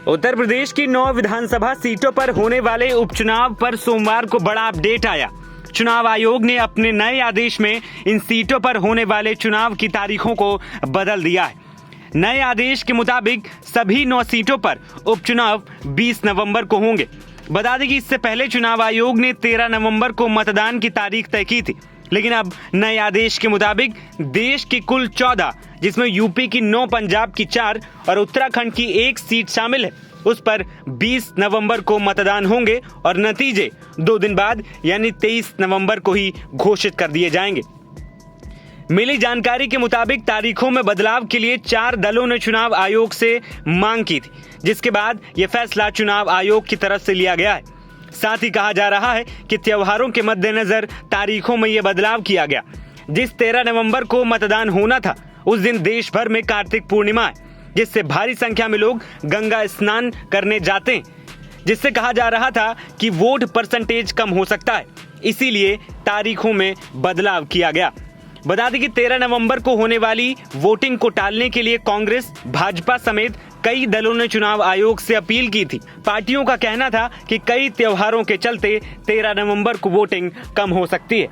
उत्तर प्रदेश की 9 विधानसभा सीटों पर होने वाले उपचुनाव पर सोमवार को बड़ा अपडेट आया। चुनाव आयोग ने अपने नए आदेश में इन सीटों पर होने वाले चुनाव की तारीखों को बदल दिया है। नए आदेश के मुताबिक सभी 9 सीटों पर उपचुनाव 20 नवंबर को होंगे। बता दें कि इससे पहले चुनाव आयोग ने 13 नवंबर को मतदान की तारीख तय की थी, लेकिन अब नए आदेश के मुताबिक देश की कुल 14, जिसमें यूपी की 9, पंजाब की 4 और उत्तराखंड की 1 सीट शामिल है, उस पर 20 नवंबर को मतदान होंगे और नतीजे 2 दिन बाद यानी 23 नवंबर को ही घोषित कर दिए जाएंगे। मिली जानकारी के मुताबिक तारीखों में बदलाव के लिए 4 दलों ने चुनाव आयोग से मांग की थी, जिसके बाद यह फैसला चुनाव आयोग की तरफ से लिया गया है। साथ ही कहा जा रहा है कि त्योहारों के मद्देनजर तारीखों में यह बदलाव किया गया। जिस 13 नवंबर को मतदान होना था, उस दिन देश भर में कार्तिक पूर्णिमा है, जिससे भारी संख्या में लोग गंगा स्नान करने जाते हैं, जिससे कहा जा रहा था कि वोट परसेंटेज कम हो सकता है, इसीलिए तारीखों में बदलाव किया गया। बता दें कि 13 नवंबर को होने वाली वोटिंग को टालने के लिए कांग्रेस, भाजपा समेत कई दलों ने चुनाव आयोग से अपील की थी। पार्टियों का कहना था कि कई त्योहारों के चलते 13 नवंबर को वोटिंग कम हो सकती है।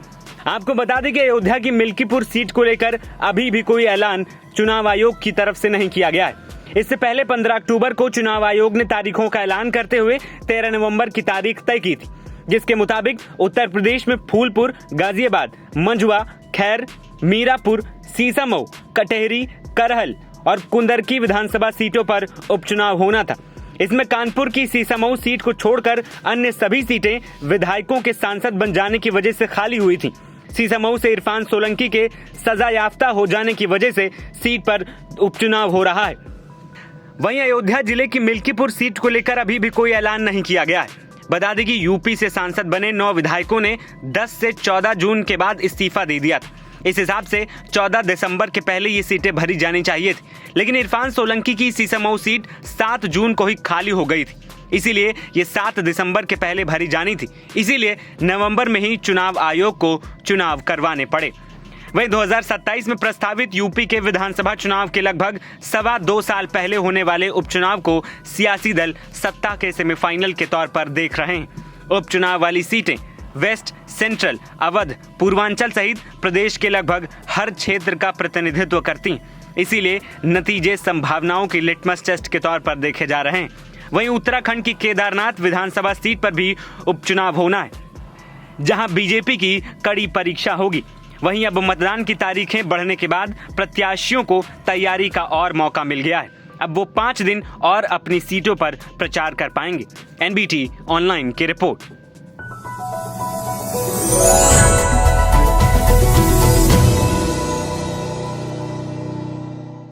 आपको बता दें कि अयोध्या की मिल्कीपुर सीट को लेकर अभी भी कोई ऐलान चुनाव आयोग की तरफ से नहीं किया गया है। इससे पहले 15 अक्टूबर को चुनाव आयोग ने तारीखों का ऐलान करते हुए 13 नवंबर की तारीख तय की थी, जिसके मुताबिक उत्तर प्रदेश में फूलपुर, गाजियाबाद, मंझुआ, खैर, मीरापुर, सीसामऊ, कटेहरी, करहल और कुंदरकी विधानसभा सीटों पर उपचुनाव होना था। इसमें कानपुर की सीसामऊ सीट को छोड़कर अन्य सभी सीटें विधायकों के सांसद बन जाने की वजह से खाली हुई थी। सीसामऊ से इरफान सोलंकी के सजा याफ्ता हो जाने की वजह से सीट पर उपचुनाव हो रहा है। वहीं अयोध्या जिले की मिल्कीपुर सीट को लेकर अभी भी कोई ऐलान नहीं किया गया है। बता दें कि यूपी से सांसद बने 9 विधायकों ने 10 से 14 जून के बाद इस्तीफा दे दिया था। इस हिसाब से 14 दिसंबर के पहले ये सीटें भरी जानी चाहिए थी, लेकिन इरफान सोलंकी की सीसामऊ सीट 7 जून को ही खाली हो गई थी, इसीलिए ये 7 दिसंबर के पहले भरी जानी थी। इसीलिए नवंबर में ही चुनाव आयोग को चुनाव करवाने पड़े। वहीं 2027 में प्रस्तावित यूपी के विधानसभा चुनाव के लगभग 2.25 साल पहले होने वाले उपचुनाव को सियासी दल सत्ता के सेमीफाइनल के तौर पर देख रहे हैं। उपचुनाव वाली सीटें वेस्ट, सेंट्रल, अवध, पूर्वांचल सहित प्रदेश के लगभग हर क्षेत्र का प्रतिनिधित्व करती हैं। इसीलिए नतीजे संभावनाओं की लिटमस टेस्ट के तौर पर देखे जा रहे हैं। वहीं उत्तराखंड की केदारनाथ विधानसभा सीट पर भी उपचुनाव होना है, जहां बीजेपी की कड़ी परीक्षा होगी। वहीं अब मतदान की तारीखें बढ़ने के बाद प्रत्याशियों को तैयारी का और मौका मिल गया है। अब वो 5 दिन और अपनी सीटों पर प्रचार कर पाएंगे। NBT ऑनलाइन की रिपोर्ट।